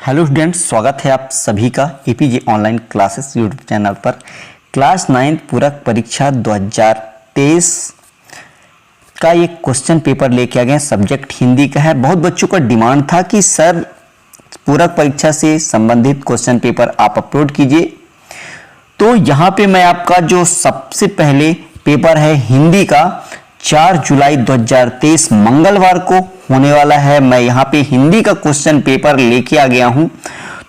Hello students, स्वागत है आप सभी का APJ online classes YouTube channel पर। क्लास 9 पूरक परीक्षा 2023 का एक क्वेश्चन पेपर लेके आ गए। सब्जेक्ट हिंदी का है। बहुत बच्चों का डिमांड था कि सर पूरक परीक्षा से संबंधित क्वेश्चन पेपर आप अपलोड कीजिए। तो यहाँ पे मैं आपका जो सबसे पहले पेपर है हिंदी का 4 जुलाई 2023 मंगलवार को होने वाला है। मैं यहाँ पे हिंदी का क्वेश्चन पेपर लेके आ गया हूँ।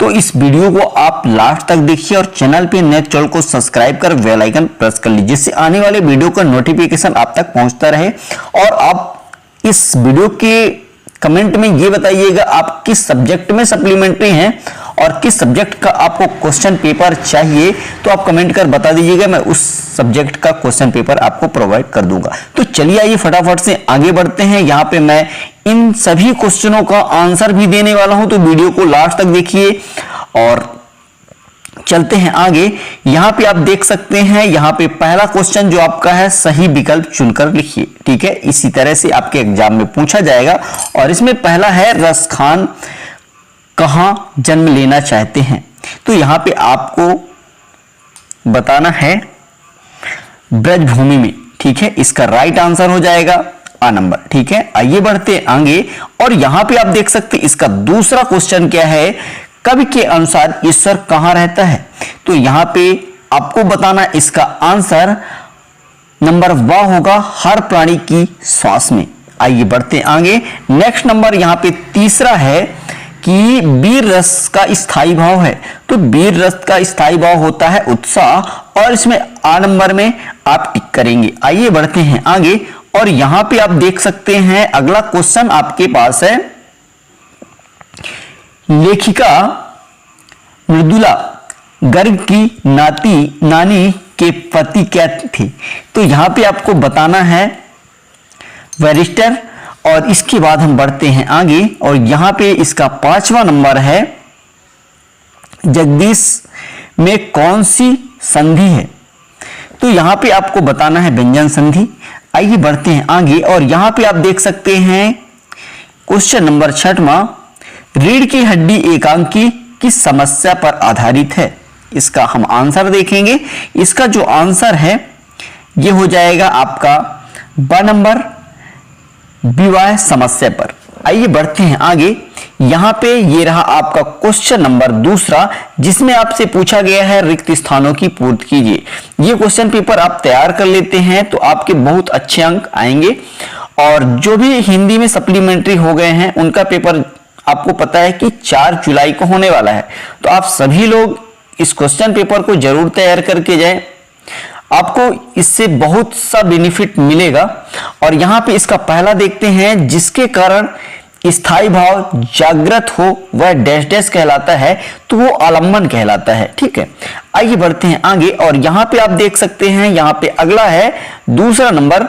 तो इस वीडियो को आप लास्ट तक देखिए और चैनल पे नए चैनल को सब्सक्राइब कर बेल आइकन प्रेस कर लीजिए, जिससे आने वाले वीडियो का नोटिफिकेशन आप तक पहुंचता रहे। और आप इस वीडियो के कमेंट में ये बताइएगा आप किस सब्जेक्ट में सप्लीमेंट्री हैं और किस सब्जेक्ट का आपको क्वेश्चन पेपर चाहिए। तो आप कमेंट कर बता दीजिएगा, मैं उस सब्जेक्ट का क्वेश्चन पेपर आपको प्रोवाइड कर दूंगा। तो चलिए आइए फटाफट से आगे बढ़ते हैं। यहाँ पे मैं इन सभी क्वेश्चनों का आंसर भी देने वाला हूं, तो वीडियो को लास्ट तक देखिए और चलते हैं आगे। यहाँ पे आप देख सकते हैं, यहाँ पे पहला क्वेश्चन जो आपका है सही विकल्प चुनकर लिखिए। ठीक है, इसी तरह से आपके एग्जाम में पूछा जाएगा। और इसमें पहला है रस खान कहां जन्म लेना चाहते हैं। तो यहाँ पे आपको बताना है ब्रजभूमि में। ठीक है, इसका राइट आंसर हो जाएगा आ नंबर। ठीक है, आइए बढ़ते आगे। और यहां पे आप देख सकते हैं इसका दूसरा क्वेश्चन क्या है, कवि के अनुसार ईश्वर कहां रहता है। तो यहां पे आपको बताना इसका आंसर नंबर वाह होगा हर प्राणी की श्वास में। आइए बढ़ते आगे। नेक्स्ट नंबर यहां पे तीसरा है कि वीर रस का स्थायी भाव है। तो वीर रस का स्थायी भाव होता है उत्साह, और इसमें आ नंबर में आप टिक करेंगे। आइए बढ़ते हैं आगे। और यहां पे आप देख सकते हैं अगला क्वेश्चन आपके पास है, लेखिका मृदुला गर्ग की नानी के पति क्या थे। तो यहां पे आपको बताना है बैरिस्टर। और इसके बाद हम बढ़ते हैं आगे। और यहां पे इसका 5वां नंबर है, जगदीश में कौन सी संधि है। तो यहां पे आपको बताना है व्यंजन संधि। आइए बढ़ते हैं आगे। और यहां पे आप देख सकते हैं क्वेश्चन नंबर 6वां, रीढ़ की हड्डी एकांकी किस समस्या पर आधारित है। इसका हम आंसर देखेंगे। इसका जो आंसर है ये हो जाएगा आपका ब नंबर, विवाह समस्या पर। आइए बढ़ते हैं आगे। यहां पे ये रहा आपका क्वेश्चन नंबर दूसरा, जिसमें आपसे पूछा गया है रिक्त स्थानों की पूर्ति कीजिए। ये क्वेश्चन पेपर आप तैयार कर लेते हैं तो आपके बहुत अच्छे अंक आएंगे। और जो भी हिंदी में सप्लीमेंट्री हो गए हैं उनका पेपर आपको पता है कि 4 जुलाई को होने वाला है। तो आप सभी लोग इस क्वेश्चन पेपर को जरूर तैयार करके जाएं, आपको इससे बहुत सा बेनिफिट मिलेगा। और यहां पे इसका पहला देखते हैं, जिसके कारण स्थायी भाव जागृत हो वह डैश डैश कहलाता है, तो वो आलंबन कहलाता है। ठीक है, आइए बढ़ते हैं आगे। और यहां पे आप देख सकते हैं, यहां पे अगला है दूसरा नंबर,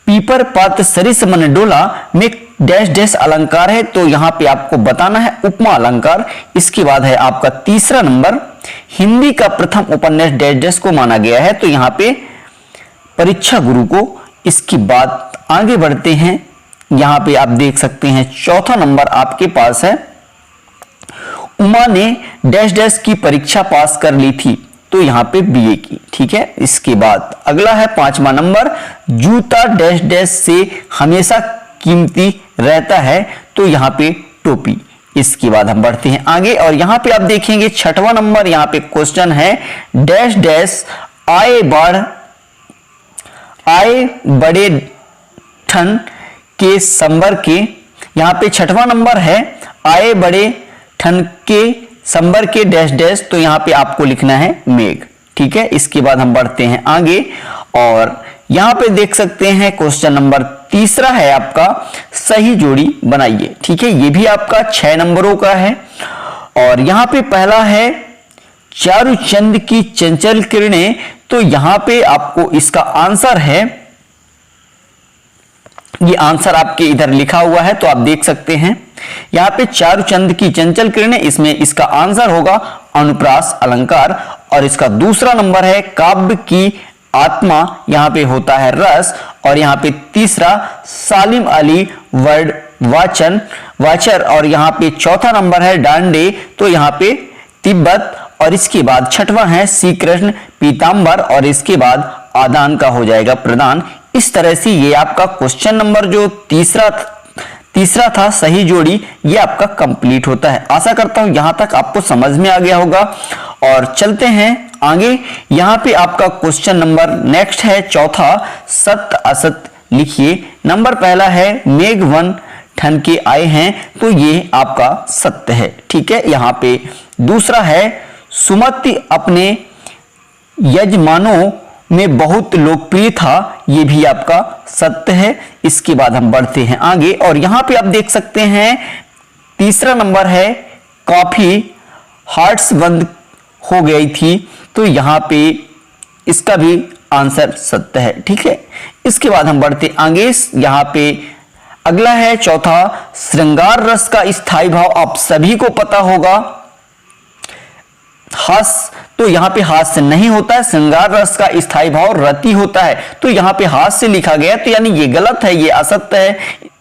पीपर पात्र सरिस मन डोला में डैश डैश अलंकार है। तो यहां पे आपको बताना है उपमा अलंकार। इसके बाद है आपका तीसरा नंबर, हिंदी का प्रथम उपन्यास डैश डैश को माना गया है। तो यहां पे परीक्षा गुरु को। इसकी बात आगे बढ़ते हैं। यहां पे आप देख सकते हैं चौथा नंबर आपके पास है, उमा ने डैश डैश की परीक्षा पास कर ली थी। तो यहां पे बीए की। ठीक है, इसके बाद अगला है 5वां नंबर, जूता डैश डैश से हमेशा कीमती रहता है। तो यहां पे टोपी। इसके बाद हम बढ़ते हैं आगे। और यहां पे आप देखेंगे 6वां नंबर, यहां पे क्वेश्चन है डैश डैश आए बड़े ठन के संबर के। यहां पे 6वां नंबर है, आए बड़े ठन के संबर के डैश डैश। तो यहां पे आपको लिखना है मेघ। ठीक है, इसके बाद हम बढ़ते हैं आगे। और यहां पे देख सकते हैं क्वेश्चन नंबर तीसरा है आपका, सही जोड़ी बनाइए। ठीक है, ये भी आपका 6 नंबरों का है। और यहां पे पहला है चारुचंद की चंचल किरणें। तो यहां पे आपको इसका आंसर है, ये आंसर आपके इधर लिखा हुआ है तो आप देख सकते हैं। यहां पे चारुचंद की चंचल किरणें, इसमें इसका आंसर होगा अनुप्रास अलंकार। और इसका दूसरा नंबर है काव्य की आत्मा, यहां पे होता है रस। और यहां पे तीसरा सालिम अली वर्ड वाचन वाचर, और यहाँ पे चौथा नंबर है डांडे, तो यहाँ पे तिब्बत, और इसके बाद छठवां है श्री कृष्ण पीताम्बर, और इसके बाद आदान का हो जाएगा प्रदान। इस तरह से ये आपका क्वेश्चन नंबर जो तीसरा था सही जोड़ी, ये आपका कंप्लीट होता है। आशा करता हूं यहां तक आपको समझ में आ गया होगा, और चलते हैं आगे। यहां पे आपका क्वेश्चन नंबर नेक्स्ट है चौथा, सत्य असत्य लिखिए। नंबर पहला है मेघ वन ठन के आए हैं, तो ये आपका सत्य है, ठीक है। यहां पे दूसरा है सुमति अपने यजमानों में बहुत लोकप्रिय था, ये भी आपका सत्य है। इसके बाद हम बढ़ते हैं आगे, और यहां पे आप देख सकते हैं तीसरा नंबर है काफी हार्ट्स बंद हो गई थी, तो यहां पे इसका भी आंसर सत्य है, ठीक है। इसके बाद हम बढ़ते आगे, यहां पे अगला है चौथा श्रृंगार रस का स्थायी भाव आप सभी को पता होगा, हास्य, तो यहां पे हास्य नहीं होता है, श्रृंगार रस का स्थायी भाव रति होता है, तो यहां पे हास्य लिखा गया, तो यानी ये गलत है, ये असत्य है।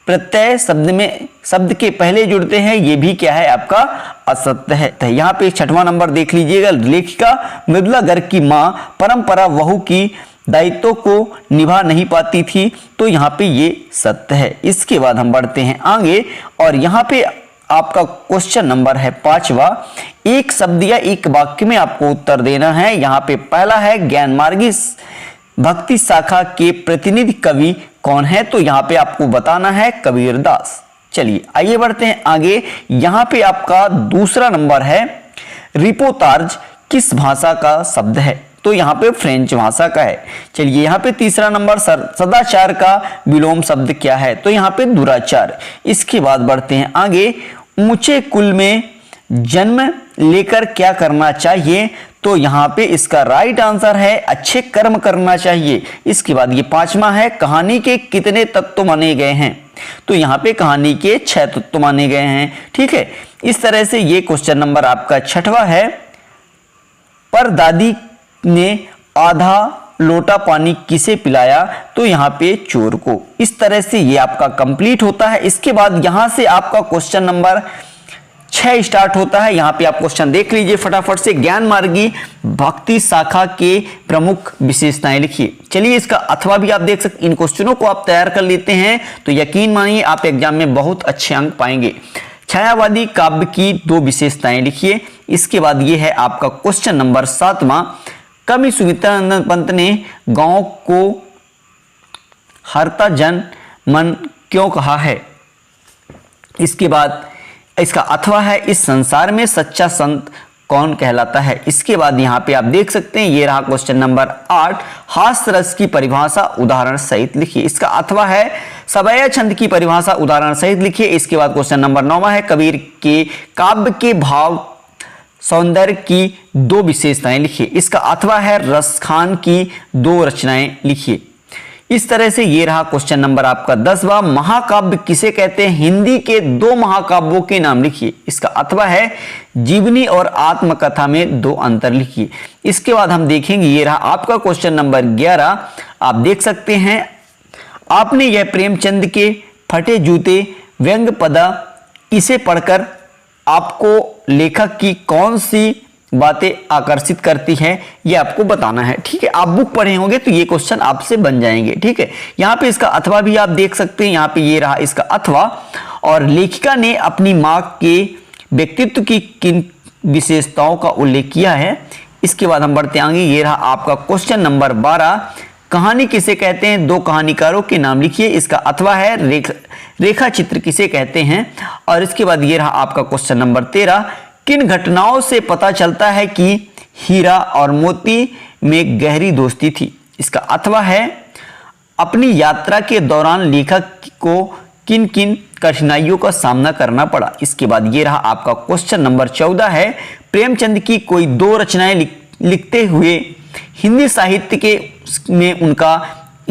प्रत्यय शब्द के पहले जुड़ते हैं, ये भी क्या है आपका असत्य है। तो यहाँ पे छठवां नंबर देख लीजिएगा, लेखिका मृदुला गर्ग की मां परंपरा बहू की दायित्व को निभा नहीं पाती थी, तो यहाँ पे ये सत्य है। इसके बाद हम बढ़ते हैं आगे, और यहाँ पे आपका क्वेश्चन नंबर है पांचवा, एक शब्द या एक वाक्य में आपको उत्तर देना है। यहाँ पे पहला है ज्ञान मार्गी भक्ति शाखा के प्रतिनिधि कवि कौन है, तो यहाँ पे आपको बताना है कबीरदास। चलिए आइए बढ़ते हैं आगे। यहाँ पे आपका दूसरा नंबर है रिपोर्टाज किस भाषा का शब्द है, तो यहाँ पे फ्रेंच भाषा का है। चलिए यहाँ पे तीसरा नंबर सदाचार का विलोम शब्द क्या है, तो यहाँ पे दुराचार। इसके बाद बढ़ते हैं आगे, ऊंचे कुल में जन्म लेकर क्या करना चाहिए, तो यहाँ पे इसका राइट आंसर है अच्छे कर्म करना चाहिए। इसके बाद ये पांचवा है कहानी के कितने तत्व माने गए हैं, तो यहाँ पे कहानी के 6 तत्व माने गए हैं, ठीक है। इस तरह से ये क्वेश्चन नंबर आपका छठवा है, पर दादी ने आधा लोटा पानी किसे पिलाया, तो यहाँ पे चोर को। इस तरह से ये आपका कंप्लीट होता है। इसके बाद यहां से आपका क्वेश्चन नंबर 6 स्टार्ट होता है। यहाँ पे आप क्वेश्चन देख लीजिए फटाफट से, ज्ञान मार्गी भक्ति शाखा के प्रमुख विशेषताएं लिखिए। चलिए इसका अथवा भी आप देख सकते, इन क्वेश्चनों को आप तैयार कर लेते हैं तो यकीन मानिए आप एग्जाम में बहुत अच्छे अंक पाएंगे। छायावादी काव्य की 2 विशेषताएं लिखिए। इसके बाद ये है आपका क्वेश्चन नंबर 7वां, कवि सुमित्रानंद पंत ने गांव को हरता जन मन क्यों कहा है। इसके बाद इसका अथवा है इस संसार में सच्चा संत कौन कहलाता है। इसके बाद यहाँ पे आप देख सकते हैं ये रहा क्वेश्चन नंबर 8, हास्य रस की परिभाषा उदाहरण सहित लिखिए। इसका अथवा है सवैया छंद की परिभाषा उदाहरण सहित लिखिए। इसके बाद क्वेश्चन नंबर 9 है कबीर के काव्य के भाव सौंदर्य की 2 विशेषताएं लिखिए। इसका अथवा है रसखान की 2 रचनाएं लिखिए। इस तरह से ये रहा क्वेश्चन नंबर आपका 10वां, महाकाव्य किसे कहते हैं, हिंदी के 2 महाकाव्यों के नाम लिखिए। इसका अथवा है जीवनी और आत्मकथा में 2 अंतर लिखिए। इसके बाद हम देखेंगे ये रहा आपका क्वेश्चन नंबर 11, आप देख सकते हैं आपने यह प्रेमचंद के फटे जूते व्यंग पदा इसे पढ़कर आपको लेखक की कौन सी बातें आकर्षित करती हैं ये आपको बताना है, ठीक है। आप बुक पढ़े होंगे तो ये क्वेश्चन आपसे बन जाएंगे, ठीक है। यहाँ पे इसका अथवा भी आप देख सकते हैं, यहाँ पे ये रहा इसका अथवा, और लेखिका ने अपनी माँ के व्यक्तित्व की किन विशेषताओं का उल्लेख किया है। इसके बाद हम बढ़ते आगे, ये रहा आपका क्वेश्चन नंबर 12, कहानी किसे कहते हैं, 2 कहानीकारों के नाम लिखिए। इसका अथवा है रेखा चित्र किसे कहते हैं। और इसके बाद ये रहा आपका क्वेश्चन नंबर 13, किन घटनाओं से पता चलता है कि हीरा और मोती में गहरी दोस्ती थी। इसका अथवा है अपनी यात्रा के दौरान लेखक को किन किन कठिनाइयों का सामना करना पड़ा। इसके बाद ये रहा आपका क्वेश्चन नंबर 14 है, प्रेमचंद की कोई 2 रचनाएं लिखते हुए हिंदी साहित्य के में उनका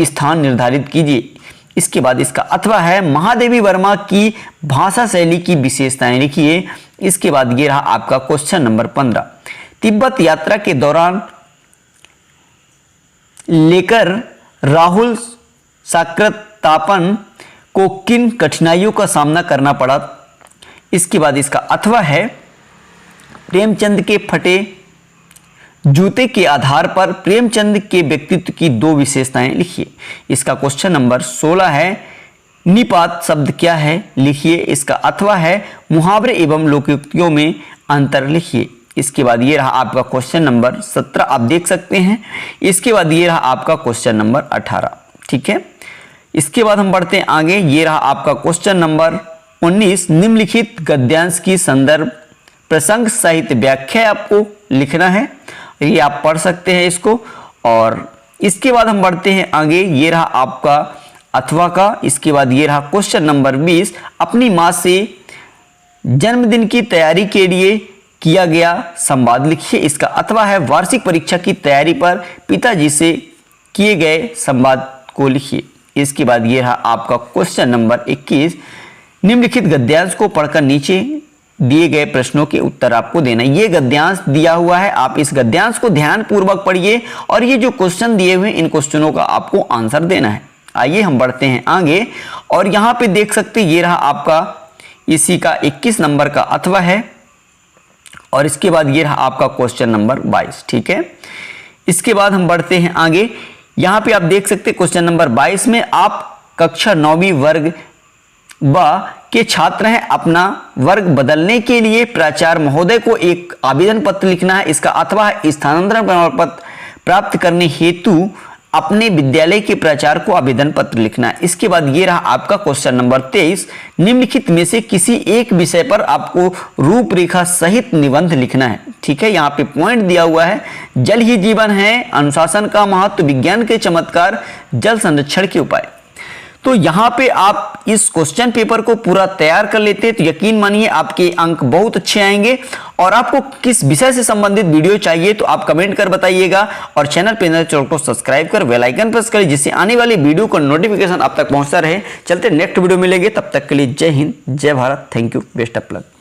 स्थान निर्धारित कीजिए। इसके बाद इसका अथवा है महादेवी वर्मा की भाषा शैली की विशेषताएं लिखिए। इसके बाद ये रहा आपका क्वेश्चन नंबर 15, तिब्बत यात्रा के दौरान लेकर राहुल साकृतापन को किन कठिनाइयों का सामना करना पड़ा। इसके बाद इसका अथवा है प्रेमचंद के फटे जूते के आधार पर प्रेमचंद के व्यक्तित्व की दो विशेषताएं लिखिए। इसका क्वेश्चन नंबर 16 है निपात शब्द क्या है लिखिए। इसका अथवा है मुहावरे एवं लोकोक्तियों में अंतर लिखिए। इसके बाद ये रहा आपका क्वेश्चन नंबर 17, आप देख सकते हैं। इसके बाद ये रहा आपका क्वेश्चन नंबर 18, ठीक है। इसके बाद हम बढ़ते हैं आगे। ये रहा आपका क्वेश्चन नंबर 19, निम्नलिखित गद्यांश की संदर्भ प्रसंग साहित्य व्याख्या आपको लिखना है, ये आप पढ़ सकते हैं इसको। और इसके बाद हम बढ़ते हैं आगे। ये रहा आपका अथवा का। इसके बाद ये रहा क्वेश्चन नंबर 20, अपनी माँ से जन्मदिन की तैयारी के लिए किया गया संवाद लिखिए। इसका अथवा है वार्षिक परीक्षा की तैयारी पर पिताजी से किए गए संवाद को लिखिए। इसके बाद ये रहा आपका क्वेश्चन नंबर 21, निम्नलिखित गद्यांश को पढ़कर नीचे दिए गए प्रश्नों के उत्तर आपको देना। ये गद्यांश दिया हुआ है, आप इस गद्यांश को ध्यान पूर्वक पढ़िए और ये जो क्वेश्चन दिए हुए इन क्वेश्चनों का आपको आंसर देना है। आइए हम बढ़ते हैं आगे और यहाँ पे देख सकते हैं ये रहा आपका इसी का 21 नंबर का अथवा है और इसके बाद ये रहा आपका क्वेश्चन नंबर 22, ठीक है। इसके बाद हम बढ़ते हैं आगे। यहाँ पे आप देख सकते हैं क्वेश्चन नंबर 22 में आप कक्षा 9वीं वर्ग ब के छात्र हैं, अपना वर्ग बदलने के लिए प्राचार्य महोदय को एक आवेदन पत्र लिखना है। इसका अथवा है स्थानांतरण प्रमाण पत्र प्राप्त करने हेतु अपने विद्यालय के प्राचार्य को आवेदन पत्र लिखना है। इसके बाद ये रहा आपका क्वेश्चन नंबर 23, निम्नलिखित में से किसी एक विषय पर आपको रूपरेखा सहित निबंध लिखना है, ठीक है। यहाँ पे पॉइंट दिया हुआ है, जल ही जीवन है, अनुशासन का महत्व, विज्ञान के चमत्कार, जल संरक्षण के उपाय। तो यहाँ पे आप इस क्वेश्चन पेपर को पूरा तैयार कर लेते हैं तो यकीन मानिए आपके अंक बहुत अच्छे आएंगे। और आपको किस विषय से संबंधित वीडियो चाहिए तो आप कमेंट कर बताइएगा और चैनल को सब्सक्राइब कर बेल आइकन प्रेस करिए जिससे आने वाली वीडियो का नोटिफिकेशन आप तक पहुंचता रहे। चलते नेक्स्ट वीडियो मिलेंगे, तब तक के लिए जय हिंद, जय Bharat, thank you, best of luck.